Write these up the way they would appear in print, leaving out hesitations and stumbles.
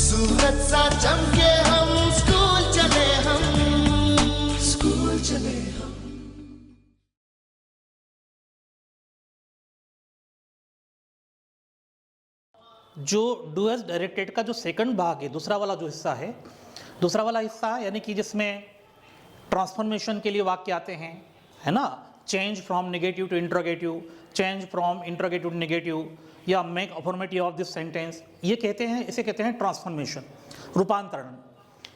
सूरज सा चमके हम स्कूल चले हम। जो डुअस डायरेक्टेड का जो सेकंड भाग है, दूसरा वाला जो हिस्सा है, दूसरा वाला हिस्सा यानी कि जिसमें ट्रांसफॉर्मेशन के लिए वाक्य आते हैं, है ना, change from negative to interrogative, change from interrogative to negative, या make affirmative of this sentence, ये कहते हैं, इसे कहते हैं ट्रांसफॉर्मेशन, रूपांतरण।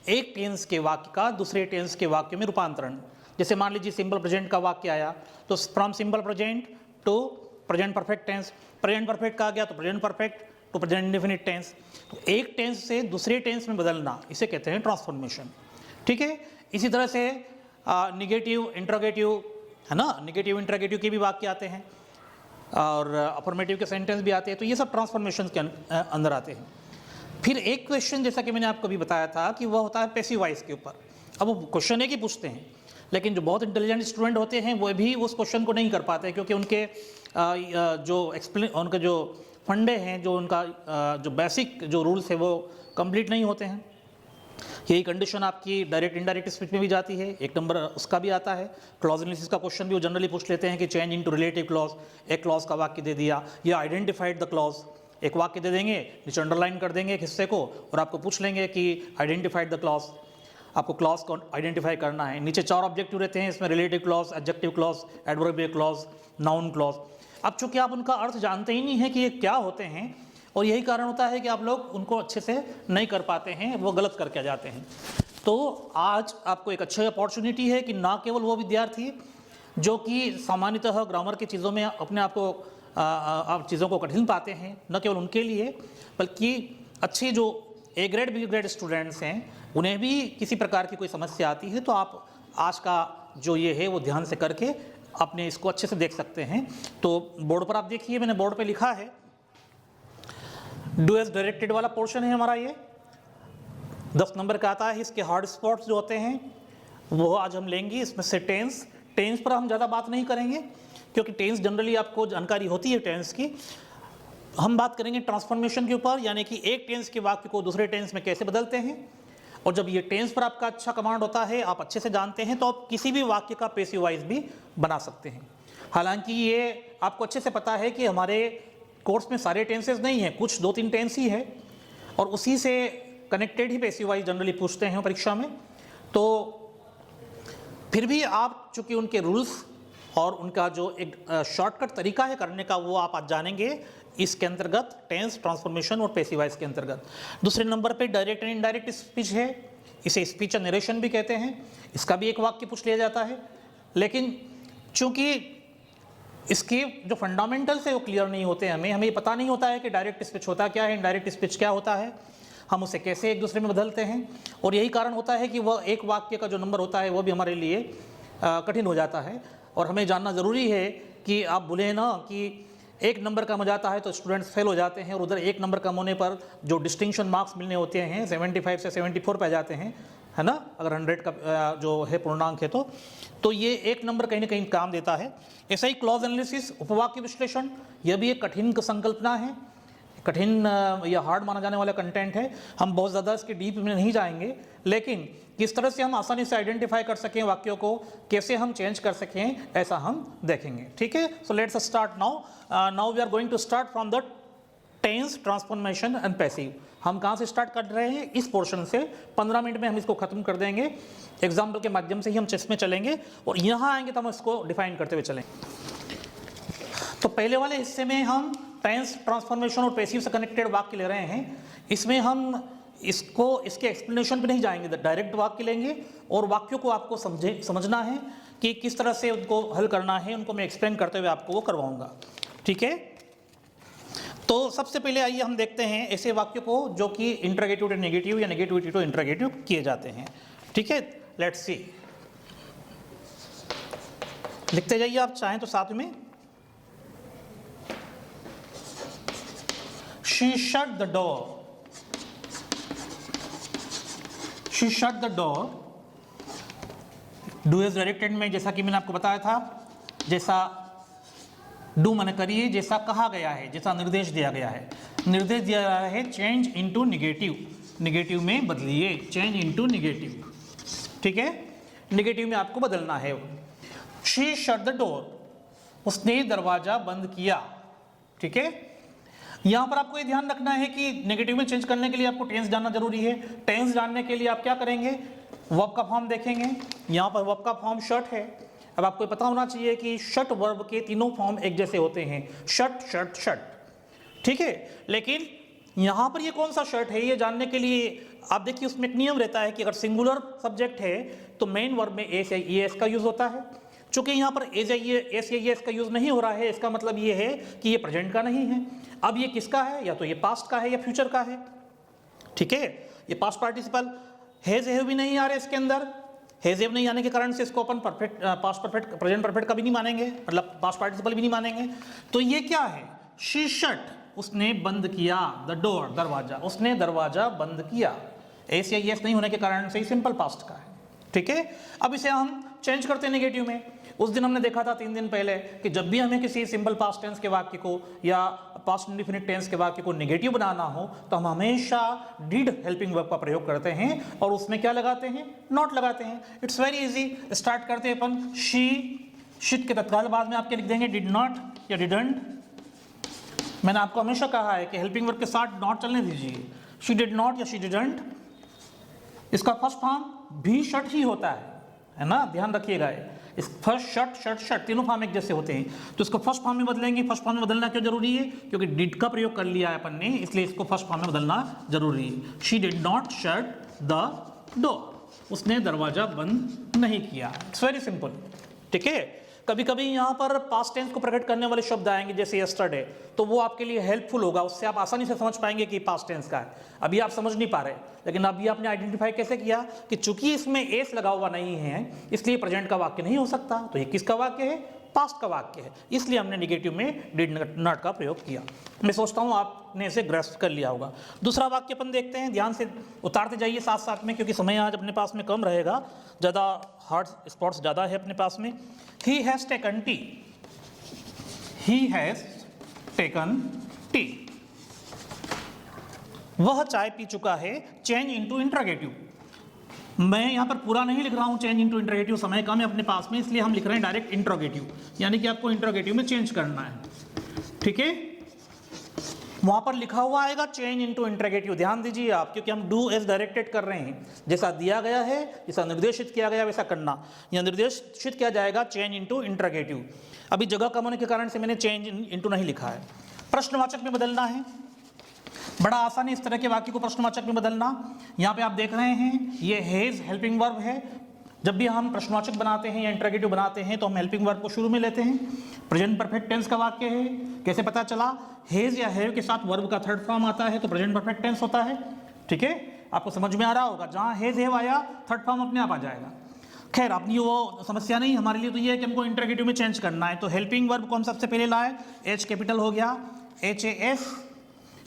एक टेंस के वाक्य का दूसरे टेंस के वाक्य में रूपांतरण। जैसे मान लीजिए सिंपल प्रेजेंट का वाक्य आया, तो from simple present to present perfect tense, present perfect का आ गया तो present perfect to present indefinite tense. तो एक टेंस से दूसरे टेंस में बदलना, इसे कहते हैं ट्रांसफॉर्मेशन। ठीक है, इसी तरह से निगेटिव इंट्रोगेटिव, है ना, निगेटिव इंट्रोगेटिव के भी वाक्य आते हैं और अफर्मेटिव के सेंटेंस भी आते हैं, तो ये सब ट्रांसफॉर्मेशन के अंदर आते हैं। फिर एक क्वेश्चन जैसा कि मैंने आपको भी बताया था कि वह होता है पैसिव वॉइस के ऊपर। अब वो क्वेश्चन एक ही पूछते हैं, लेकिन जो बहुत इंटेलिजेंट स्टूडेंट होते हैं वो भी उस क्वेश्चन को नहीं कर पाते, क्योंकि उनके उनके जो फंडे हैं, जो उनका जो बेसिक जो रूल्स है वो कंप्लीट नहीं होते हैं। यही कंडीशन आपकी डायरेक्ट इनडायरेक्ट स्पीच में भी जाती है। एक नंबर उसका भी आता है। क्लॉज एनालिसिस का क्वेश्चन भी वो जनरली पूछ लेते हैं कि चेंज इनटू रिलेटिव क्लॉज, एक क्लॉज का वाक्य दे दिया, या आइडेंटिफाइड द क्लॉज, एक वाक्य दे देंगे, नीचे अंडरलाइन कर देंगे एक हिस्से को और आपको पूछ लेंगे कि आइडेंटिफाइड द क्लॉज, आपको क्लॉज को आइडेंटिफाई करना है। नीचे 4 ऑब्जेक्टिव रहते हैं, इसमें relative clause, adjective clause, adverbial clause, noun clause. अब चूंकि आप उनका अर्थ जानते ही नहीं है कि ये क्या होते हैं, और यही कारण होता है कि आप लोग उनको अच्छे से नहीं कर पाते हैं, वो गलत करके जाते हैं। तो आज आपको एक अच्छी अपॉर्चुनिटी है कि ना केवल वो विद्यार्थी जो कि सामान्यतः ग्रामर की चीज़ों में अपने आप को आप चीज़ों को कठिन पाते हैं, न केवल उनके लिए, बल्कि अच्छे जो A grade B grade students हैं, उन्हें भी किसी प्रकार की कोई समस्या आती है, तो आप आज का जो ये है वो ध्यान से करके अपने इसको अच्छे से देख सकते हैं। तो बोर्ड पर आप देखिए, मैंने बोर्ड पे लिखा है, डू एज डायरेक्टेड वाला पोर्शन है हमारा, ये 10 नंबर का आता है। इसके हार्ड स्पॉट्स जो होते हैं वो आज हम लेंगे। इसमें से टेंस पर हम ज़्यादा बात नहीं करेंगे, क्योंकि टेंस जनरली आपको जानकारी होती है टेंस की। हम बात करेंगे ट्रांसफॉर्मेशन के ऊपर, यानी कि एक टेंस के वाक्य को दूसरे टेंस में कैसे बदलते हैं। और जब ये टेंस पर आपका अच्छा कमांड होता है, आप अच्छे से जानते हैं, तो आप किसी भी वाक्य का पैसिव वॉइस भी बना सकते हैं। हालांकि ये आपको अच्छे से पता है कि हमारे कोर्स में सारे टेंसेस नहीं हैं, कुछ 2-3 टेंस ही है, और उसी से कनेक्टेड ही पैसिव वॉइस जनरली पूछते हैं परीक्षा में। तो फिर भी आप चूंकि उनके रूल्स और उनका जो एक शॉर्टकट तरीका है करने का, वो आप आज जानेंगे इसके अंतर्गत, टेंस, ट्रांसफॉर्मेशन और पैसिव वॉइस के अंतर्गत। दूसरे नंबर पे डायरेक्ट एंड इनडायरेक्ट स्पीच है, इसे स्पीच एंड नरेशन भी कहते हैं। इसका भी एक वाक्य पूछ लिया जाता है, लेकिन चूंकि इसके जो फंडामेंटल्स है वो क्लियर नहीं होते, हमें ये पता नहीं होता है कि डायरेक्ट स्पीच होता क्या है, इनडायरेक्ट स्पीच क्या होता है, हम उसे कैसे एक दूसरे में बदलते हैं, और यही कारण होता है कि वह एक वाक्य का जो नंबर होता है वो भी हमारे लिए कठिन हो जाता है। और हमें जानना ज़रूरी है कि आप भूलें ना कि एक नंबर कम हो जाता है तो स्टूडेंट्स फेल हो जाते हैं, और उधर एक नंबर कम होने पर जो डिस्टिंक्शन मार्क्स मिलने होते हैं 75 से 74 पे जाते हैं, है ना, अगर 100 का जो है पूर्णांक है तो ये एक नंबर कहीं ना कहीं काम देता है। ऐसा ही क्लॉज एनालिसिस, उपवाक्य विश्लेषण, यह भी एक कठिन संकल्पना है, कठिन या हार्ड माना जाने वाला कंटेंट है। हम बहुत ज़्यादा इसके डीप में नहीं जाएंगे, लेकिन किस तरह से हम आसानी से आइडेंटिफाई कर सकें वाक्यों को, कैसे हम चेंज कर सकें, ऐसा हम देखेंगे। ठीक है, so let's start now we are going to start from the tense, transformation and passive. हम कहाँ से स्टार्ट कर रहे हैं? इस पोर्शन से। 15 मिनट में हम इसको खत्म कर देंगे। एग्जाम्पल के माध्यम से ही हम चेस में चलेंगे, और यहाँ आएंगे तो हम इसको डिफाइन करते हुए चलेंगे। तो पहले वाले हिस्से में हम टेंस, ट्रांसफॉर्मेशन और पैसिव से कनेक्टेड वाक्य ले रहे हैं। इसमें हम इसके एक्सप्लेनेशन पे नहीं जाएंगे, डायरेक्ट वाक्य लेंगे और वाक्यों को आपको समझना है कि किस तरह से उनको हल करना है, उनको मैं एक्सप्लेन करते हुए आपको वो करवाऊंगा। ठीक है, तो सबसे पहले आइए हम देखते हैं ऐसे वाक्यों को जो कि इंट्रोगेटिव टू नेगेटिव या नेगेटिविटी टू इंट्रोगेटिव किए जाते हैं। ठीक है, लेट्स सी, लिखते जाइए आप चाहें तो साथ में। She shut the door. She shut the door. Do is directed में जैसा कि मैंने आपको बताया था, जैसा डू माने करिए, जैसा कहा गया है, जैसा निर्देश दिया गया है। निर्देश दिया गया है चेंज इनटू नेगेटिव, निगेटिव में बदलिए, चेंज इनटू निगेटिव, ठीक है, निगेटिव में आपको बदलना है। शी शट द डोर, उसने दरवाजा बंद किया, ठीक है। यहां पर आपको ये ध्यान रखना है कि नेगेटिव में चेंज करने के लिए आपको टेंस जानना जरूरी है। टेंस जानने के लिए आप क्या करेंगे, वर्ब का फॉर्म देखेंगे। यहां पर वर्ब का फॉर्म शट है। अब आपको ये पता होना चाहिए कि शट वर्ब के तीनों फॉर्म एक जैसे होते हैं, शट शट शट, ठीक है। लेकिन यहां पर ये कौन सा शट है ये जानने के लिए आप देखिए उसमें एक नियम रहता है कि अगर सिंगुलर सब्जेक्ट है तो मेन वर्ब में एस या ईएस का यूज होता है। चूंकि यहाँ पर एस या ईएस का यूज नहीं हो रहा है, इसका मतलब ये है कि ये प्रेजेंट का नहीं है। अब ये किसका है, या तो ये पास्ट का है या फ्यूचर का है, ठीक है। ये पास्ट पार्टिसिपल हैज हैव भी नहीं आ रहे इसके अंदर। हैज हैव नहीं आने के कारण से इसको अपन perfect past perfect present perfect कभी नहीं मानेंगे, मतलब पास्ट पार्टिसिपल भी नहीं मानेंगे। तो ये क्या है, शी शट, उसने बंद किया, द डोर, दरवाजा, उसने दरवाजा बंद किया। एस या एस नहीं होने के कारण से सिंपल पास्ट का है, ठीक है। अब इसे हम चेंज करते हैं नेगेटिव में। उस दिन हमने देखा था 3 दिन पहले कि जब भी हमें किसी सिंपल पास्ट टेंस के वाक्य को या पास्ट इंडेफिनिट टेंस के वाक्य को नेगेटिव बनाना हो तो हम हमेशा डिड हेल्पिंग वर्ब का प्रयोग करते हैं और उसमें क्या लगाते हैं, नॉट लगाते हैं। It's very easy. स्टार्ट करते हैं अपन, शी, शिट के तत्काल बाद में आपके लिख देंगे डिड नॉट या डिडंट। मैंने आपको हमेशा कहा है कि हेल्पिंग वर्ब के साथ नॉट चलने दीजिए। शी डिड नॉट या शी डिडंट, इसका फर्स्ट फॉर्म भी शट ही होता है ना, ध्यान रखिएगा। इस फर्स्ट शट शट शट तीनों फॉर्म एक जैसे होते हैं, तो इसको फर्स्ट फॉर्म में बदलेंगे। फर्स्ट फॉर्म में बदलना क्यों जरूरी है, क्योंकि डिड का प्रयोग कर लिया है अपन ने, इसलिए इसको फर्स्ट फॉर्म में बदलना जरूरी है। She did not shut the door, उसने दरवाजा बंद नहीं किया। इट्स वेरी सिंपल, ठीक है। कभी कभी यहाँ पर पास्ट टेंस को प्रकट करने वाले शब्द आएंगे जैसे यस्टरडे, तो वो आपके लिए हेल्पफुल होगा, उससे आप आसानी से समझ पाएंगे कि पास्ट टेंस का है। अभी आप समझ नहीं पा रहे, लेकिन अभी आपने आइडेंटिफाई कैसे किया कि चूंकि इसमें एस लगा हुआ नहीं है इसलिए प्रेजेंट का वाक्य नहीं हो सकता। तो ये किसका वाक्य है, पास्ट का वाक्य है, इसलिए हमने नेगेटिव में डिड नॉट का प्रयोग किया। मैं सोचता हूँ आपने इसे ग्रैस्प कर लिया होगा। दूसरा वाक्य अपन देखते हैं, ध्यान से उतारते जाइए साथ साथ में, क्योंकि समय आज अपने पास में कम रहेगा, ज़्यादा हार्ड स्पॉट्स ज़्यादा है अपने पास में। He has taken tea, he has taken T, वह चाय पी चुका है। चेंज इनटू इंटरोगेटिव, मैं यहाँ पर पूरा नहीं लिख रहा हूँ चेंज इनटू इंटरोगेटिव, समय कम है अपने पास में, इसलिए हम लिख रहे हैं डायरेक्ट इंटरोगेटिव, यानी कि आपको इंटरोगेटिव में चेंज करना है, ठीक है। वहां पर लिखा हुआ आएगा चेंज इनटू इंटरोगेटिव, ध्यान दीजिए आप, क्योंकि हम डू एज डायरेक्टेड कर रहे हैं, जैसा दिया गया है, जैसा निर्देशित किया गया वैसा करना। यह निर्देशित किया जाएगा चेंज इनटू इंटरोगेटिव। अभी जगह कम होने के कारण से मैंने चेंज इनटू नहीं लिखा है। प्रश्नवाचक में बदलना है, बड़ा आसान है इस तरह के वाक्य को प्रश्नवाचक में बदलना। यहाँ पे आप देख रहे हैं ये हैज हेल्पिंग वर्ब है। जब भी हम प्रश्नवाचक बनाते हैं या इंटरोगेटिव बनाते हैं तो हम हेल्पिंग वर्ब को शुरू में लेते हैं। प्रेजेंट परफेक्ट टेंस का वाक्य है, कैसे पता चला, हैज या हैव के साथ वर्ब का थर्ड फॉर्म आता है तो प्रेजेंट परफेक्ट टेंस होता है, ठीक है। आपको समझ में आ रहा होगा, जहाँ हैज हैव आया थर्ड फॉर्म अपने आप आ जाएगा। खैर अपनी वो समस्या नहीं, हमारे लिए तो ये है कि हमको इंटरोगेटिव में चेंज करना है। तो हेल्पिंग वर्ब को हम सबसे पहले लाए, एच कैपिटल हो गया, HAS।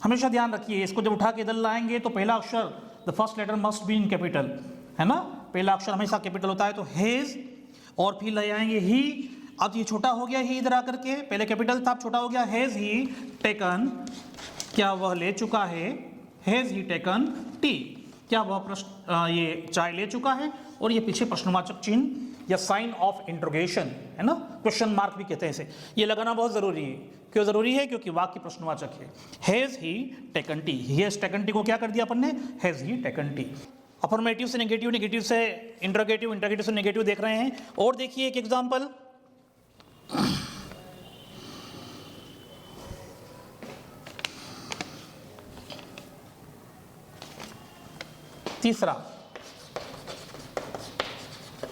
हमेशा ध्यान रखिए, इसको जब उठा के इधर लाएंगे तो पहला अक्षर the first letter must be in capital, है ना, पहला अक्षर हमेशा कैपिटल होता है। तो हेज, और फिर ले आएंगे ही। अब ये छोटा हो गया ही इधर आकर के, पहले कैपिटल था अब छोटा हो गया। हैज ही टेकन, क्या वह ले चुका है। हैज ही टेकन टी, क्या वह ये चाय ले चुका है। और ये पीछे प्रश्नवाचक चिन्ह या साइन ऑफ इंट्रोगेशन, है ना, क्वेश्चन मार्क भी कहते हैं इसे, ये लगाना बहुत जरूरी है। क्यों जरूरी है, क्योंकि वाक्य प्रश्नवाचक है। Has he taken tea, he has taken tea को क्या कर दिया अपन ने, has he taken tea. Affirmative से नेगेटिव, नेगेटिव से इंटरोगेटिव, इंटरोगेटिव से नेगेटिव देख रहे हैं। और देखिए एक एग्जांपल, तीसरा,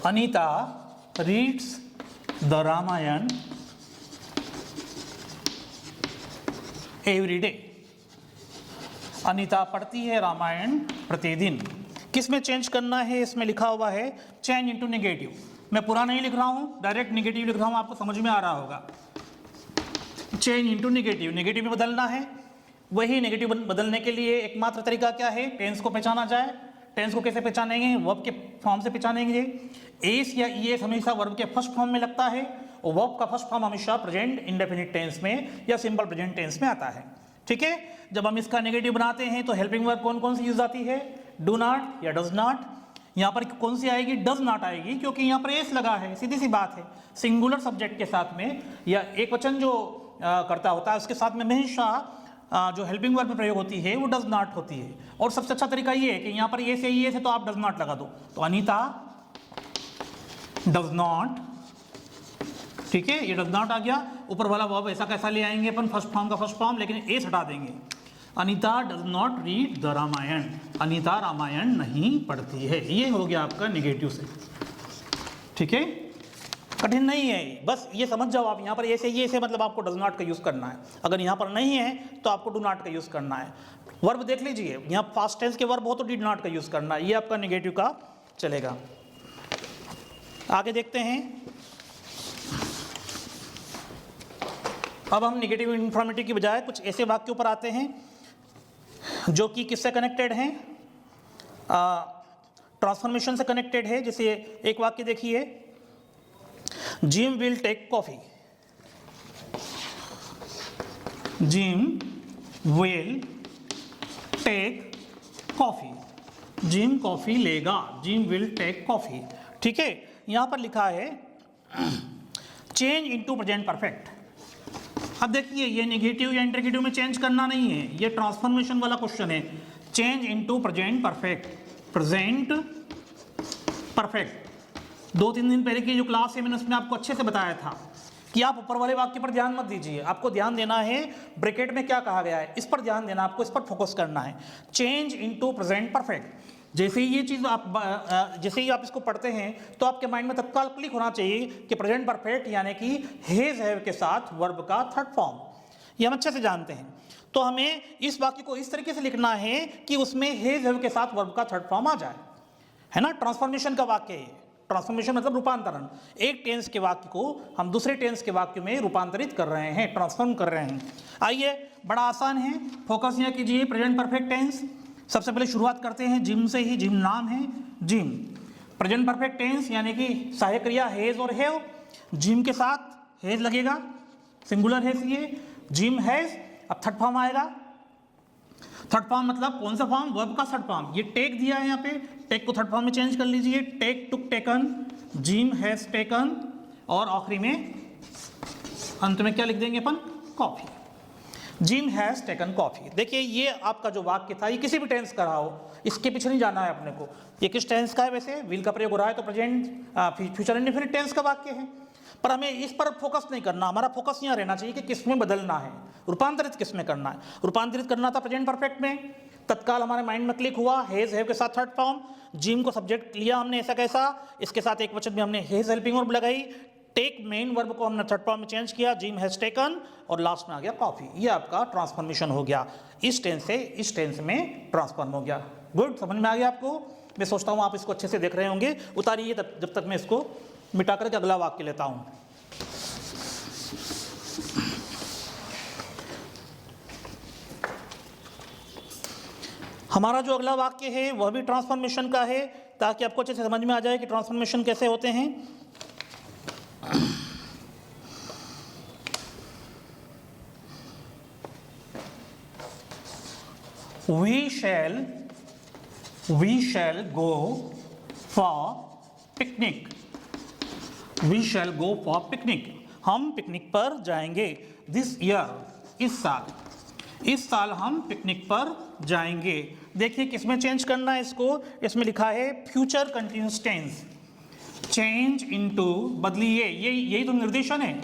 Anita reads the Ramayana every day, Anita पढ़ती है रामायण प्रतिदिन। किस में चेंज करना है, इसमें लिखा हुआ है चेंज इनटू नेगेटिव। मैं पूरा नहीं लिख रहा हूँ, डायरेक्ट नेगेटिव लिख रहा हूँ, आपको समझ में आ रहा होगा। चेंज इनटू नेगेटिव, नेगेटिव में बदलना है। वही नेगेटिव बदलने के लिए एकमात्र तरीका क्या है, टेंस को पहचाना जाए। टेंस को कैसे पहचानेंगे, वर्ब के फॉर्म से पहचानेंगे। एस या ईएस हमेशा वर्ब के फर्स्ट फॉर्म में लगता है और वर्ब का फर्स्ट फॉर्म हमेशा प्रेजेंट इंडेफिनिट टेंस में या सिंपल प्रेजेंट टेंस में आता है, ठीक है। जब हम इसका नेगेटिव बनाते हैं तो हेल्पिंग वर्ब कौन कौन सी यूज आती है, डू नॉट या डज नॉट। यहाँ पर कौन सी आएगी, डज नॉट आएगी, क्योंकि यहाँ पर एस लगा है, सीधी सी बात है। सिंगुलर सब्जेक्ट के साथ में या एक वचन जो करता होता है उसके साथ में हमेशा जो हेल्पिंग वर्ब में प्रयोग होती है वो डज नॉट होती है। और सबसे अच्छा तरीका ये है कि यहाँ पर ये से तो आप डज नॉट लगा दो, तो अनीता डज नॉट, ठीक है, ये डज नॉट आ गया। ऊपर वाला वर्ब ऐसा कैसा ले आएंगे अपन, फर्स्ट फॉर्म का फर्स्ट फॉर्म, लेकिन एस हटा देंगे। Anita does not read the Ramayana, Anita Ramayana नहीं पढ़ती है। ये हो गया आपका नेगेटिव से, ठीक है, कठिन नहीं है, बस ये समझ जाओ आप। यहाँ पर ये से मतलब आपको डज नॉट का यूज करना है, अगर यहाँ पर नहीं है तो आपको डू नॉट का यूज करना है। वर्ब देख लीजिए, यहाँ पास्ट टेंस के वर्ब हो तो डिड नॉट का यूज करना है, ये आपका नेगेटिव का चलेगा। आगे देखते हैं। अब हम नेगेटिव इन्फॉर्मेटिव की बजाय कुछ ऐसे वाक्य के ऊपर आते हैं जो कि किससे कनेक्टेड हैं, ट्रांसफॉर्मेशन से कनेक्टेड है। जैसे एक वाक्य देखिए, Jim will take coffee, Jim will take coffee, Jim coffee लेगा, जिम विल टेक कॉफी, ठीक है। यहां पर लिखा है चेंज इनटू प्रेजेंट परफेक्ट। अब देखिए ये नेगेटिव या इंटरगेटिव में चेंज करना नहीं है, ये ट्रांसफॉर्मेशन वाला क्वेश्चन है। Change into present perfect, present perfect. 2-3 दिन पहले की जो क्लास है मैंने उसमें आपको अच्छे से बताया था कि आप ऊपर वाले वाक्य पर ध्यान मत दीजिए, आपको ध्यान देना है ब्रैकेट में क्या कहा गया है, इस पर ध्यान देना, आपको इस पर फोकस करना है। Change into present perfect. जैसे ही ये चीज़ जैसे ही आप इसको पढ़ते हैं तो आपके माइंड में तत्काल क्लिक होना चाहिए कि प्रेजेंट परफेक्ट यानी कि हैज हैव के साथ वर्ब का थर्ड फॉर्म, ये हम अच्छे से जानते हैं। तो हमें इस वाक्य को इस तरीके से लिखना है कि उसमें हैज हैव के साथ वर्ब का थर्ड फॉर्म आ जाए, है ना। ट्रांसफॉर्मेशन का वाक्य है, ट्रांसफॉर्मेशन मतलब रूपांतरण। एक टेंस के वाक्य को हम दूसरे टेंस के वाक्य में रूपांतरित कर रहे हैं, ट्रांसफॉर्म कर रहे हैं। आइए, बड़ा आसान है, फोकस यहाँ कीजिए प्रेजेंट परफेक्ट टेंस। सबसे पहले शुरुआत करते हैं जिम से ही, जिम नाम है, जिम प्रेजेंट परफेक्ट टेंस यानी कि सहायक क्रिया हैज और हैव, जिम के साथ हैज लगेगा, सिंगुलर हैज ये, जिम हैज। अब थर्ड फॉर्म आएगा, थर्ड फॉर्म मतलब कौन सा फॉर्म, वर्ब का थर्ड फॉर्म। ये टेक दिया है यहाँ पे, टेक को थर्ड फॉर्म में चेंज कर लीजिए, take took taken, Jim has taken, और आखिरी में अंत में क्या लिख देंगे अपन, coffee, Jim has taken coffee. देखिए ये आपका जो वाक्य था, ये किसी भी टेंस का रहा हो, इसके पीछे नहीं जाना है अपने को। ये किस टेंस का है, वैसे विल का प्रयोग हो रहा है तो प्रेजेंट फ्यूचर इंडेफिनिट टेंस का वाक्य है, पर हमें इस पर फोकस नहीं करना। हमारा फोकस यहाँ रहना चाहिए कि किस में बदलना है, रूपांतरित किस में करना है। रूपांतरित करना था प्रेजेंट परफेक्ट में, तत्काल हमारे माइंड में क्लिक हुआ हैज हैव के साथ थर्ड फॉर्म, जिम को सब्जेक्ट लिया हमने ऐसा कैसा, इसके साथ एक वचन में हमने हैज हेल्पिंग वर्ब लगाई, टेक मेन वर्ब को हमने थर्ड फॉर्म में चेंज किया, जिम हैज टेकन, और लास्ट में आ गया कॉफी। ये आपका ट्रांसफॉर्मेशन हो गया, इस टेंस से इस टेंस में ट्रांसफॉर्म हो गया। गुड, समझ में आ गया आपको। मैं सोचता हूँ आप इसको अच्छे से देख रहे होंगे। उतारिए जब तक मैं इसको मिटा करके अगला वाक्य लेता हूँ। हमारा जो अगला वाक्य है वह भी ट्रांसफॉर्मेशन का है, ताकि आपको अच्छे से समझ में आ जाए कि ट्रांसफॉर्मेशन कैसे होते हैं। We shall go for picnic. We shall go for picnic. हम पिकनिक पर जाएंगे। This year, इस साल हम पिकनिक पर जाएंगे। देखिए किसमें चेंज करना है इसको, इसमें लिखा है future continuous tense, change into, बदलिए, यही तो निर्देशन है,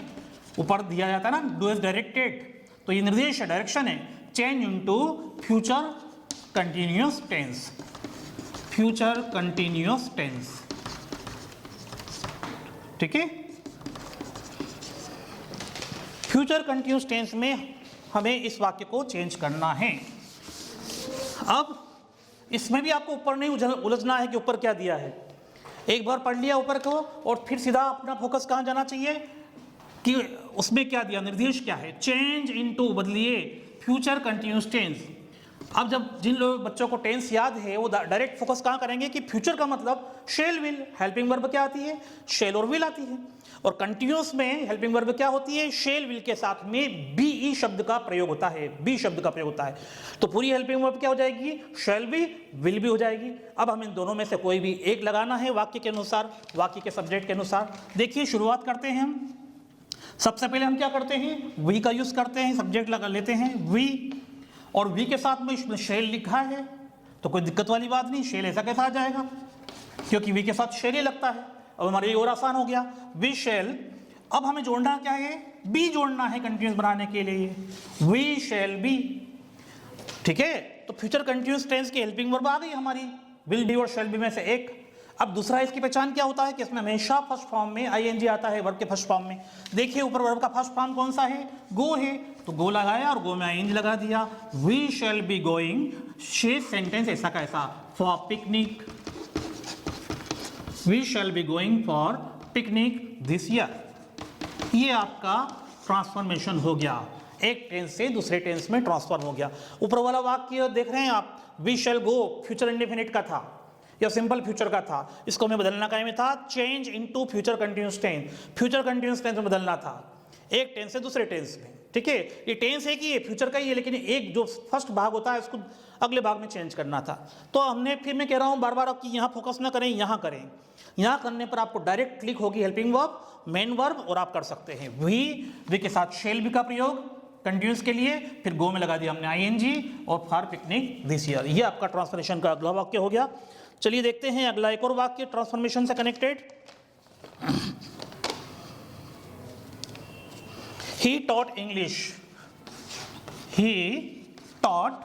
ऊपर दिया जाता है ना, डू एज डायरेक्टेड, तो ये निर्देश है, डायरेक्शन है। Change into future continuous tense, future continuous tense, ठीक है। फ्यूचर कंटिन्यूअस टेंस में हमें इस वाक्य को चेंज करना है। अब इसमें भी आपको ऊपर नहीं उलझना है कि ऊपर क्या दिया है, एक बार पढ़ लिया ऊपर को और फिर सीधा अपना फोकस कहाँ जाना चाहिए कि उसमें क्या दिया, निर्देश क्या है। चेंज इनटू, बदलिए, फ्यूचर कंटिन्यूअस टेंस। अब जब जिन लोग बच्चों को टेंस याद है वो डायरेक्ट फोकस कहाँ करेंगे कि फ्यूचर का मतलब शेल विल, हेल्पिंग वर्ब क्या आती है, शेल और विल आती है, और कंटिन्यूअस में हेल्पिंग वर्ब क्या होती है, शेल विल के साथ में बी शब्द का प्रयोग होता है, बी शब्द का प्रयोग होता है। तो पूरी हेल्पिंग वर्ब क्या हो जाएगी, शेल भी, विल भी हो जाएगी। अब हम इन दोनों में से कोई भी एक लगाना है वाक्य के अनुसार, वाक्य के सब्जेक्ट के अनुसार। देखिए शुरुआत करते हैं हम। सबसे पहले हम क्या करते हैं, वी का यूज करते हैं, सब्जेक्ट लगा लेते हैं वी, और वी के साथ में इसमें शेल लिखा है तो कोई दिक्कत वाली बात नहीं, शेल ऐसा कैसा आ जाएगा, क्योंकि वी के साथ शेल ही लगता है। अब हमारे लिए और आसान हो गया, वी शेल। अब हमें जोड़ना क्या है, बी जोड़ना है कंटिन्यूस बनाने के लिए, वी शेल बी। ठीक है, तो फ्यूचर कंटिन्यूस टेंस की हेल्पिंग वर्ब आ गई हमारी, विल बी और शेल बी में से एक। अब दूसरा इसकी पहचान क्या होता है कि इसमें हमेशा फर्स्ट फॉर्म में आईएनजी आता है, वर्ब के फर्स्ट फॉर्म में। देखिए ऊपर वर्ब का फर्स्ट फॉर्म कौन सा है, गो है, तो गो लगाया और गो में आईएनजी लगा दिया, वी शैल बी गोइंग, शेष सेंटेंस ऐसा कैसा, for picnic, we shall be going for picnic this year. ये आपका ट्रांसफॉर्मेशन हो गया, एक टेंस से दूसरे टेंस में ट्रांसफॉर्म हो गया। ऊपर वाला वाक्य देख रहे हैं आप, we shall go future indefinite का था या सिंपल फ्यूचर का था, इसको हमें बदलना क्या में था, change into future continuous tense, future continuous tense में बदलना था, एक टेंस से दूसरे टेंस में। ठीक है, ये टेंस एक ही है, फ्यूचर का ही है, लेकिन एक जो फर्स्ट भाग होता है उसको अगले भाग में चेंज करना था। तो हमने, फिर मैं कह रहा हूँ बार बार कि यहाँ फोकस ना करें, यहाँ करें। यहाँ करने पर आपको डायरेक्ट क्लिक होगी हेल्पिंग वर्ब, मेन वर्ब, और आप कर सकते हैं वी के साथ शेल बी का प्रयोग कंटिन्यूस के लिए, फिर गो में लगा दिया हमने आईएनजी, और फॉर पिकनिक दिस ईयर। ये आपका ट्रांसफॉर्मेशन का अगला वाक्य हो गया। चलिए देखते हैं अगला एक और वाक्य ट्रांसफॉर्मेशन से connected. He taught English, he taught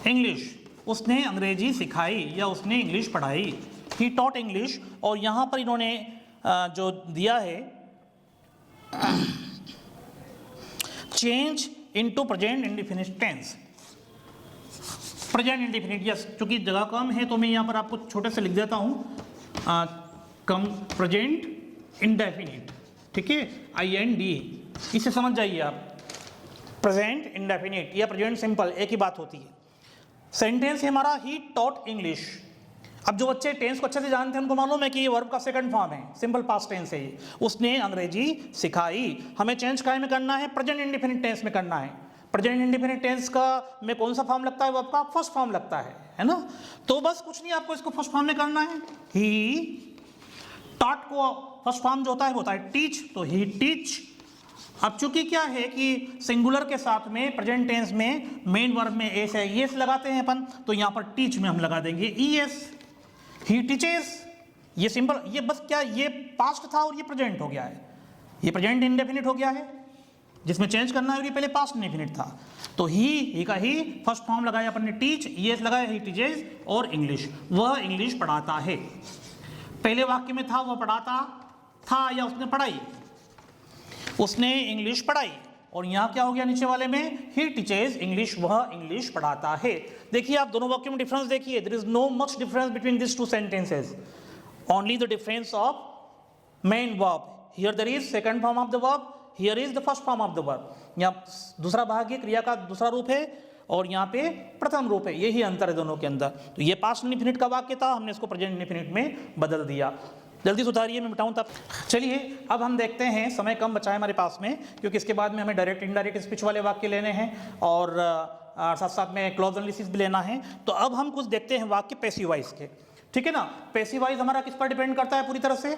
English, उसने अंग्रेजी सिखाई या उसने इंग्लिश पढ़ाई, ही टॉट इंग्लिश। और यहां पर इन्होंने जो दिया है change into present indefinite tense, present indefinite, yes, चूंकि जगह कम है तो मैं यहाँ पर आपको छोटे से लिख देता हूँ, कम प्रेजेंट इंडेफिनिट, ठीक है, IND, इसे समझ जाइए आप, प्रेजेंट इंडेफिनिट या प्रेजेंट सिंपल एक ही बात होती है। सेंटेंस है हमारा ही टॉट इंग्लिश। अब जो बच्चे टेंस को अच्छे से जानते हैं उनको मालूम है कि ये वर्ब का सेकंड फॉर्म है, सिंपल पास्ट टेंस है ये, उसने अंग्रेजी सिखाई। हमें चेंज काय में करना है, प्रेजेंट इंडेफिनिट टेंस में करना है। प्रेजेंट इंडेफिनिट टेंस का में कौन सा फॉर्म लगता है, वर्ब का फर्स्ट फॉर्म लगता है ना। तो बस कुछ नहीं, आपको इसको फर्स्ट फॉर्म में करना है। ही टॉट को फर्स्ट फॉर्म जो होता है वो होता है टीच, तो ही टीच। अब चूंकि क्या है कि सिंगुलर के साथ में प्रेजेंट टेंस में मेन वर्ब में एस है, एस लगाते हैं अपन, तो यहां पर टीच में हम लगा देंगे ES, ही टीचेस। ये सिंपल, ये बस क्या, ये पास्ट था और ये प्रेजेंट हो गया है, ये प्रेजेंट इंडेफिनिट हो गया है जिसमें चेंज करना है, और ये पहले पास्ट इंडेफिनिट था। तो ही का ही फर्स्ट फॉर्म लगाया अपन ने टीच, ES लगाया, ही टीचेस, और इंग्लिश, वह इंग्लिश पढ़ाता है। पहले वाक्य में था वह पढ़ाता था या उसने पढ़ाई, उसने इंग्लिश पढ़ाई, और यहां क्या हो गया नीचे वाले में, ही टीचेस इंग्लिश, वह इंग्लिश पढ़ाता है। देखिए आप दोनों वाक्यों में डिफरेंस देखिए, there is no much difference between this two sentences, only the difference of main verb. Here there is second form of the verb, here is the first form of the verb. यहाँ दूसरा भाग है, क्रिया का दूसरा रूप है, और यहाँ पे प्रथम रूप है, यही अंतर है दोनों के अंदर। तो ये पास्ट इंडेफिनिट का वाक्य था, हमने इसको प्रेजेंट इंडेफिनिट में बदल दिया। जल्दी सुधारिए, मैं मिटाऊं तब। चलिए अब हम देखते हैं, समय कम बचा है हमारे पास में, क्योंकि इसके बाद में हमें डायरेक्ट इनडायरेक्ट स्पीच वाले वाक्य लेने हैं, और साथ साथ में क्लॉज एनालिसिस भी लेना है। तो अब हम कुछ देखते हैं वाक्य पैसिव वॉइस के, ठीक है ना। पैसिव वॉइस हमारा किस पर डिपेंड करता है, पूरी तरह से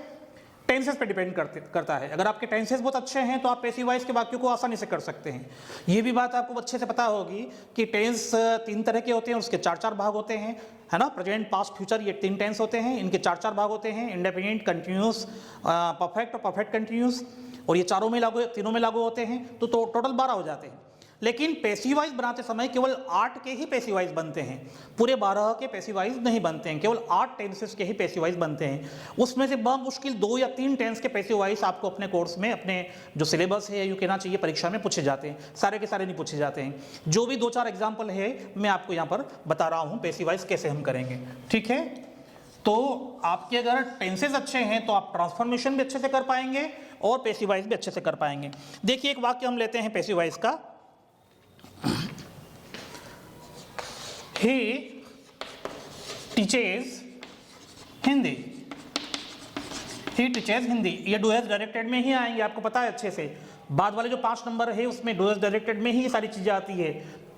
टेंसेस पे डिपेंड करता है। अगर आपके टेंसेस बहुत अच्छे हैं तो आप पैसिव वॉइस के वाक्यों को आसानी से कर सकते हैं। ये भी बात आपको अच्छे से पता होगी कि टेंस 3 तरह के होते हैं, उसके 4 भाग होते हैं, है ना। प्रेजेंट, पास्ट, फ्यूचर, ये 3 टेंस होते हैं, इनके 4 भाग होते हैं, इंडेफिनिट, कंटिन्यूस, परफेक्ट और परफेक्ट कंटिन्यूस, और ये तीनों में लागू होते हैं, तो टोटल 12 हो जाते हैं। लेकिन पैसिव वॉइस बनाते समय केवल 8 के ही पैसिव वॉइस बनते हैं, पूरे 12 के पैसिव वॉइस नहीं बनते हैं, केवल 8 टेंसेस के ही पैसिव वॉइस बनते हैं। उसमें से मुश्किल 2 या 3 टेंस के पैसिव वॉइस आपको अपने कोर्स में, अपने जो सिलेबस है, यूँ कहना चाहिए, परीक्षा में पूछे जाते हैं। सारे के सारे नहीं पूछे जाते हैं, जो भी 2-4 एग्जाम्पल है मैं आपको यहाँ पर बता रहा हूँ पैसिव वॉइस कैसे हम करेंगे, ठीक है। तो आपके अगर टेंसेस अच्छे हैं तो आप ट्रांसफॉर्मेशन भी अच्छे से कर पाएंगे और पैसिव वॉइस भी अच्छे से कर पाएंगे। देखिए एक वाक्य हम लेते हैं पैसिव वॉइस का। He teaches Hindi, he teaches Hindi. ये डू हैज डायरेक्टेड में ही आएंगे, आपको पता है अच्छे से। बाद वाले जो 5 नंबर है उसमें डू हैज डायरेक्टेड में ही ये सारी चीजें आती है,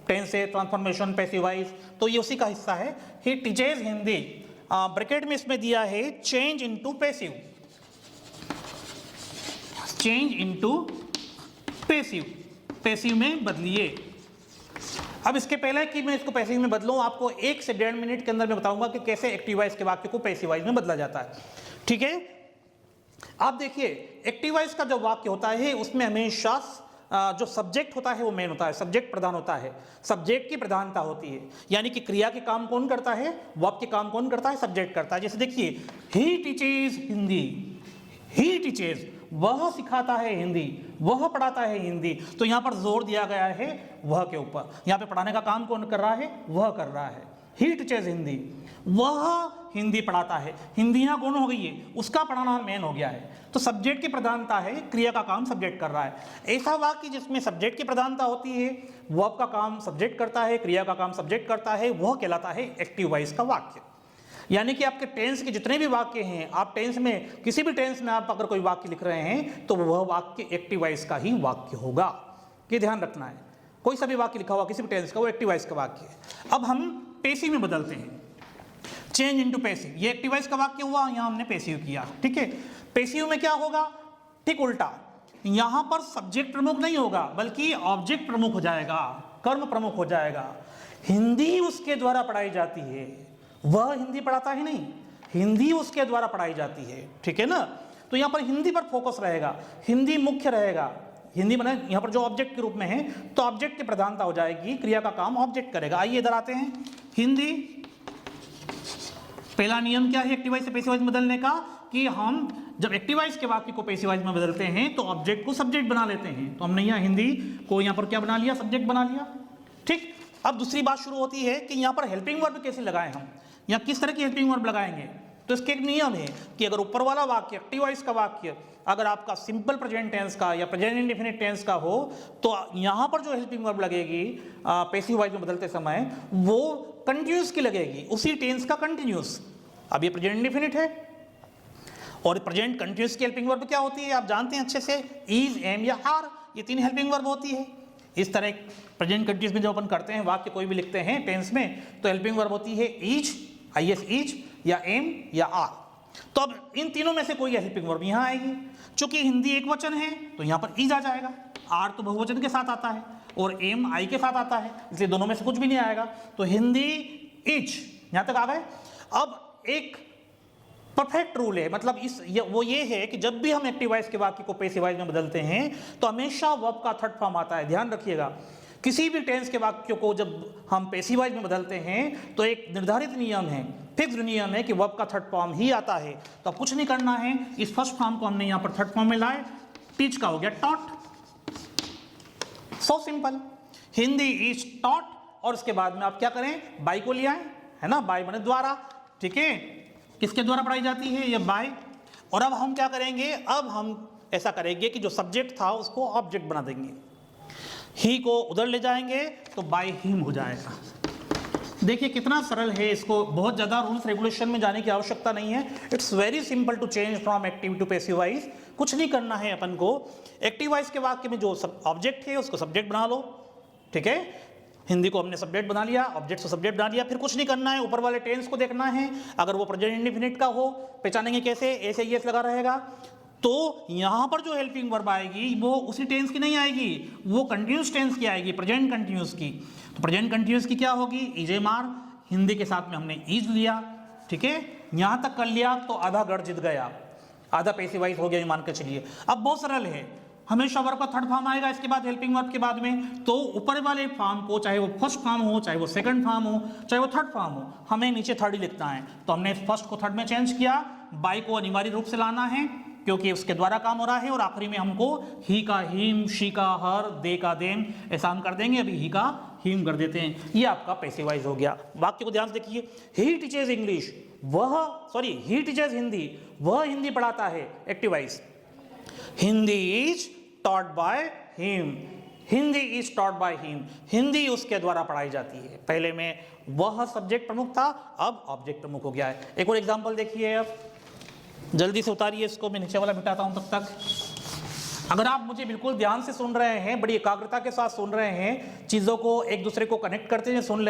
टेंस से ट्रांसफॉर्मेशन, पैसिव वॉइस, तो ये उसी का हिस्सा है। ही टीचेस हिंदी, ब्रैकेट में इसमें दिया है change into passive, change into passive, passive में बदलिए। अब इसके पहले कि मैं इसको पैसिव में बदलूं, आपको 1 से 1.5 मिनट के अंदर मैं बताऊंगा कि कैसे एक्टिव वॉइस के वाक्य को पैसिव वॉइस में बदला जाता है। ठीक है, आप देखिए एक्टिव वॉइस का जो वाक्य होता है उसमें हमेशा जो सब्जेक्ट होता है वो मेन होता है, सब्जेक्ट प्रधान होता है, सब्जेक्ट की प्रधानता होती है। यानी कि क्रिया के काम कौन करता है, वाक्य काम कौन करता है, सब्जेक्ट करता है। जैसे देखिए he teaches Hindi, he teaches वह सिखाता है हिंदी, वह पढ़ाता है हिंदी, तो यहां पर जोर दिया गया है वह के ऊपर। यहां पे पढ़ाने का काम कौन कर रहा है, वह कर रहा है। ही टीचेस हिंदी, वह हिंदी पढ़ाता है, हिंदी यहां कौन हो गई है, उसका पढ़ाना मेन हो गया है, तो सब्जेक्ट की प्रधानता है, क्रिया का काम सब्जेक्ट कर रहा है। ऐसा वाक्य जिसमें सब्जेक्ट की प्रधानता होती है, वर्ब का काम सब्जेक्ट करता है, क्रिया का काम सब्जेक्ट करता है, वह कहलाता है एक्टिव वॉइस का वाक्य। यानी कि आपके टेंस के जितने भी वाक्य हैं, आप टेंस में किसी भी टेंस में आप अगर कोई वाक्य लिख रहे हैं तो वह वाक्य एक्टिव वॉइस का ही वाक्य होगा, ये ध्यान रखना है। कोई सा भी वाक्य लिखा हुआ किसी भी टेंस का, वो एक्टिव वॉइस का वाक्य है। अब हम पैसिव में बदलते हैं, चेंज इनटू पैसिव। ये एक्टिव वॉइस का वाक्य हुआ, यहां हमने पैसिव किया। ठीक है, पैसिव में क्या होगा, ठीक उल्टा, यहां पर सब्जेक्ट प्रमुख नहीं होगा बल्कि ऑब्जेक्ट प्रमुख हो जाएगा, कर्म प्रमुख हो जाएगा। हिंदी उसके द्वारा पढ़ाई जाती है, वह हिंदी पढ़ाता है नहीं, हिंदी उसके द्वारा पढ़ाई जाती है। ठीक है ना, तो यहां पर हिंदी पर फोकस रहेगा, हिंदी मुख्य रहेगा। हिंदी माने यहां पर जो ऑब्जेक्ट के रूप में है तो ऑब्जेक्ट की प्रधानता हो जाएगी, क्रिया का काम ऑब्जेक्ट करेगा। आइए इधर आते हैं, हिंदी। पहला नियम क्या है एक्टिव वॉइस से पैसिव वॉइस में बदलने का, कि हम जब एक्टिव वॉइस के वाक्य को पैसिव वॉइस में बदलते हैं तो ऑब्जेक्ट को सब्जेक्ट बना लेते हैं। तो हमने यहाँ हिंदी को यहाँ पर क्या बना लिया, सब्जेक्ट बना लिया। ठीक, अब दूसरी बात शुरू होती है कि यहाँ पर हेल्पिंग वर्ब कैसे लगाएं हम, यहाँ किस तरह की हेल्पिंग वर्ब लगाएंगे। तो इसके एक नियम है कि अगर ऊपर वाला वाक्य एक्टिव वॉइस का वाक्य अगर आपका सिंपल प्रेजेंट टेंस का या प्रेजेंट इंडेफिनिट टेंस का हो तो यहाँ पर जो हेल्पिंग वर्ब लगेगी पैसिव वॉइस में बदलते समय वो कंटिन्यूस की लगेगी, उसी टेंस का कंटिन्यूस। अब ये प्रेजेंट इंडेफिनिट है और प्रेजेंट कंटिन्यूस की हेल्पिंग वर्ब क्या होती है आप जानते हैं अच्छे से, इज, एम या आर, ये 3 हेल्पिंग वर्ब होती है। इस तरह प्रेजेंट कंटिन्यूस में जब अपन करते हैं वाक्य कोई भी लिखते हैं टेंस में तो हेल्पिंग वर्ब होती है इज, आईएस इज, या एम या आर। तो अब इन तीनों में से कोई हेल्पिंग वर्ब यहाँ आएगी। चूंकि हिंदी एक वचन है तो यहाँ पर इज आ जाएगा, आर तो बहुवचन के साथ आता है और एम आई के साथ आता है, इसलिए दोनों में से कुछ भी नहीं आएगा। तो हिंदी इज, यहां तक आ गए। अब एक परफेक्ट रूल है, मतलब वो ये है कि जब भी हम एक्टिव वॉइस के वाक्य को पैसिव वॉइस में बदलते हैं तो हमेशा वर्ब का थर्ड फॉर्म आता है। ध्यान रखिएगा, किसी भी टेंस के वाक्यों को जब हम पैसिव वॉइस में बदलते हैं तो एक निर्धारित नियम है, फिक्स नियम है कि वर्ब का थर्ड फॉर्म ही आता है। तो अब कुछ नहीं करना है, इस फर्स्ट फॉर्म को हमने यहां पर थर्ड फॉर्म में लाए, टीच का हो गया taught, so simple. Hindi is taught और उसके बाद में आप क्या करें, बाय को ले आए, है ना, बाय माने द्वारा। ठीक है, किसके द्वारा पढ़ाई जाती है, ये बाय। और अब हम क्या करेंगे, अब हम ऐसा करेंगे कि जो सब्जेक्ट था उसको ऑब्जेक्ट बना देंगे, ही को उधर ले जाएंगे तो बाय हिम हो जाएगा। देखिए कितना सरल है, इसको बहुत ज्यादा रूल्स रेगुलेशन में जाने की आवश्यकता नहीं है। It's very simple to change from active to passive voice. कुछ नहीं करना है अपन को, एक्टिव वॉइस के वाक्य में जो ऑब्जेक्ट है उसको सब्जेक्ट बना लो। ठीक है, हिंदी को हमने सब्जेक्ट बना लिया, ऑब्जेक्ट को सब्जेक्ट बना लिया, फिर कुछ नहीं करना है, ऊपर वाले टेंस को देखना है। अगर वो प्रेजेंट इंडेफिनिट का हो, पहचानेंगे कैसे, ऐसे एस लगा रहेगा। तो यहां पर जो हेल्पिंग वर्ब आएगी वो उसी टेंस की नहीं आएगी, वो कंटिन्यूस टेंस की आएगी, प्रेजेंट कंटिन्यूस की। तो प्रेजेंट कंटिन्यूस की क्या होगी, इज एम आर, हिंदी के साथ में हमने इज लिया। ठीक है, यहां तक कर लिया तो आधा गढ़ जीत गया, आधा पैसिव वॉइस हो गया, मान के चलिए। अब बहुत सरल है, हमेशा वर्ब का थर्ड फॉर्म आएगा इसके बाद हेल्पिंग वर्ब के बाद में। तो ऊपर वाले फॉर्म को, चाहे वो फर्स्ट फॉर्म हो, चाहे वो सेकंड फॉर्म हो, चाहे वो थर्ड फॉर्म हो, हमें नीचे थर्ड ही लिखना है। तो हमने फर्स्ट को थर्ड में चेंज किया, बाय को अनिवार्य रूप से लाना है क्योंकि उसके द्वारा काम हो रहा है, और आखिरी में हमको ही का हिम, शी का हर, दे का देम ऐसा हम कर देंगे। अभी ही का हिम कर देते हैं, ये आपका पैसिव वॉइस हो गया। वाक्य को ध्यान से देखिए, ही teaches English, he teaches Hindi, वह हिंदी पढ़ाता है, active voice. Hindi is taught by him, Hindi is taught by him, Hindi उसके द्वारा पढ़ाई जाती है। पहले में वह सब्जेक्ट प्रमुख था, अब ऑब्जेक्ट प्रमुख हो गया है। एक और एग्जांपल देखिए, अब जल्दी से उतारिए इसको, मैं नीचे वाला मिटाता हूं तब तक। अगर आप मुझे बिल्कुल ध्यान से सुन रहे हैं, बड़ी एकाग्रता के साथ सुन रहे हैं, चीज़ों को एक दूसरे को कनेक्ट करते हुए सुन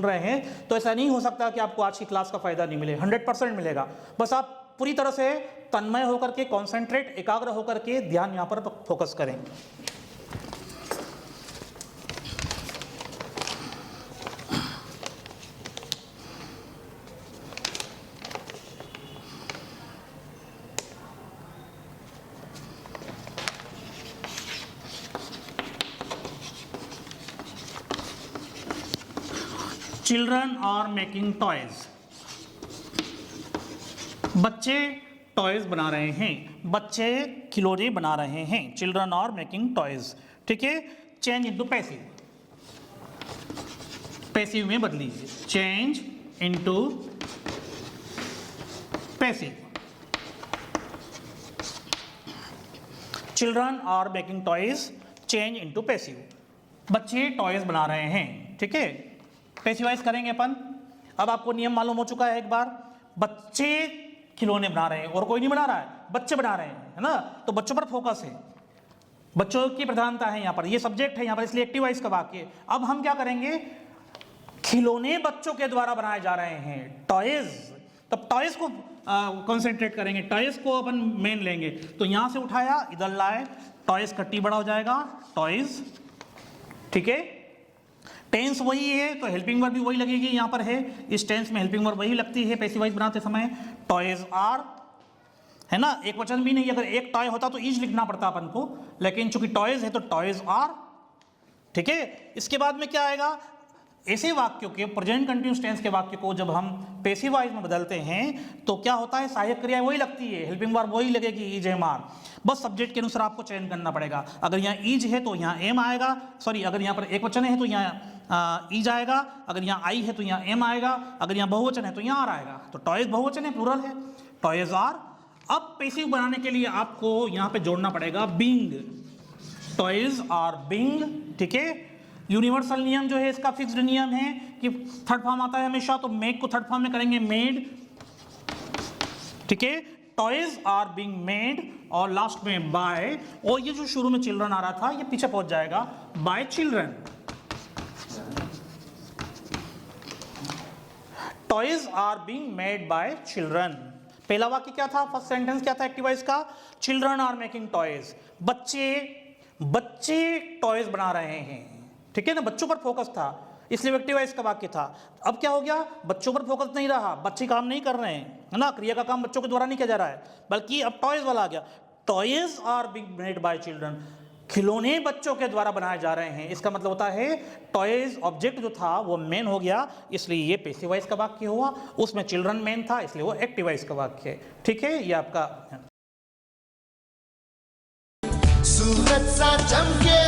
रहे हैं, तो ऐसा नहीं हो सकता कि आपको आज की क्लास का फायदा नहीं मिले। 100% मिलेगा। बस आप पूरी तरह से तन्मय होकर के, कॉन्सेंट्रेट, एकाग्र होकर के ध्यान यहाँ पर फोकस करें। चिल्ड्रन आर मेकिंग टॉयज, बच्चे टॉयज बना रहे हैं, बच्चे खिलौने बना रहे हैं। चिल्ड्रन आर मेकिंग टॉयज, ठीक है। चेंज इनटू पैसिव, पैसिव में बदलीजिए, change into passive. Children are making toys, change into passive, बच्चे टॉयज बना रहे हैं, ठीक है। पैसिवाइज करेंगे अपन। अब आपको नियम मालूम हो चुका है एक बार, बच्चे खिलौने बना रहे हैं और कोई नहीं बना रहा है, बच्चे बना रहे हैं, है ना। तो बच्चों पर फोकस है, बच्चों की प्रधानता है यहाँ पर, ये सब्जेक्ट है यहाँ पर, इसलिए एक्टिवाइज का वाक्य। अब हम क्या करेंगे, खिलौने बच्चों के द्वारा बनाए जा रहे हैं, टॉयज। तब टॉयज को कंसंट्रेट करेंगे, टॉयज को अपन मेन लेंगे। तो यहां से उठाया, इधर लाए, टॉयज का टी बड़ा हो जाएगा, टॉयज, ठीक है। टेंस वही है तो हेल्पिंग वर्ब भी वही लगेगी, यहाँ पर है, इस टेंस में हेल्पिंग वर्ब वही लगती है पैसिवाइज बनाते समय। टॉयज आर, है ना, एक वचन भी नहीं, अगर एक टॉय होता तो इज लिखना पड़ता अपन को, लेकिन चूंकि टॉयज है तो टॉयज आर, ठीक है। इसके बाद में क्या आएगा, ऐसे वाक्यों के, प्रेजेंट कंटिन्यूअस टेंस के वाक्य को जब हम पैसिवाइज में बदलते हैं तो क्या होता है, सहायक क्रिया वही लगती है, हेल्पिंग वर्ब वही लगेगी, इज एम आर। बस सब्जेक्ट के अनुसार आपको चयन करना पड़ेगा। अगर यहाँ इज है तो यहाँ एम आएगा, सॉरी, अगर यहाँ पर एक वचन है तो यहाँ इज आएगा, अगर यहाँ आई है तो यहाँ एम आएगा, अगर यहाँ बहुवचन है तो यहाँ आर आएगा। तो टॉयज बहुवचन है, प्लूरल है, टॉयज आर। अब पैसिव बनाने के लिए आपको यहाँ पे जोड़ना पड़ेगा बीइंग, टॉयज आर बीइंग, ठीक है। यूनिवर्सल नियम जो है इसका फिक्स्ड नियम है कि थर्ड फॉर्म आता है हमेशा, तो मेक को थर्ड फॉर्म में करेंगे मेड, ठीक है। टॉयज आर बीइंग मेड और लास्ट में बाय, और ये जो शुरू में चिल्ड्रन आ रहा था ये पीछे पहुंच जाएगा, by children. Toys are being made by children. पहला वाक्य क्या था, फर्स्ट सेंटेंस क्या था एक्टिवाइज का, चिल्ड्रन आर मेकिंग टॉयज, बच्चे टॉयज बना रहे हैं, ठीक है ना, बच्चों पर फोकस था इसलिए एक्टिवाइज का वाक्य था। अब क्या हो गया, बच्चों पर फोकस नहीं रहा, बच्चे काम नहीं कर रहे हैं, है ना, क्रिया का काम बच्चों के द्वारा नहीं किया जा रहा है, बल्कि अब टॉयज वाला आ गया, toys are being made by children, खिलौने बच्चों के द्वारा बनाए जा रहे हैं। इसका मतलब होता है टॉयज ऑब्जेक्ट जो था वो मेन हो गया, इसलिए ये पैसिवाइज का वाक्य हुआ, उसमें चिल्ड्रन मेन था इसलिए वो एक्टिवाइज का वाक्य है, ठीक है। ये आपका सूरज सा चमके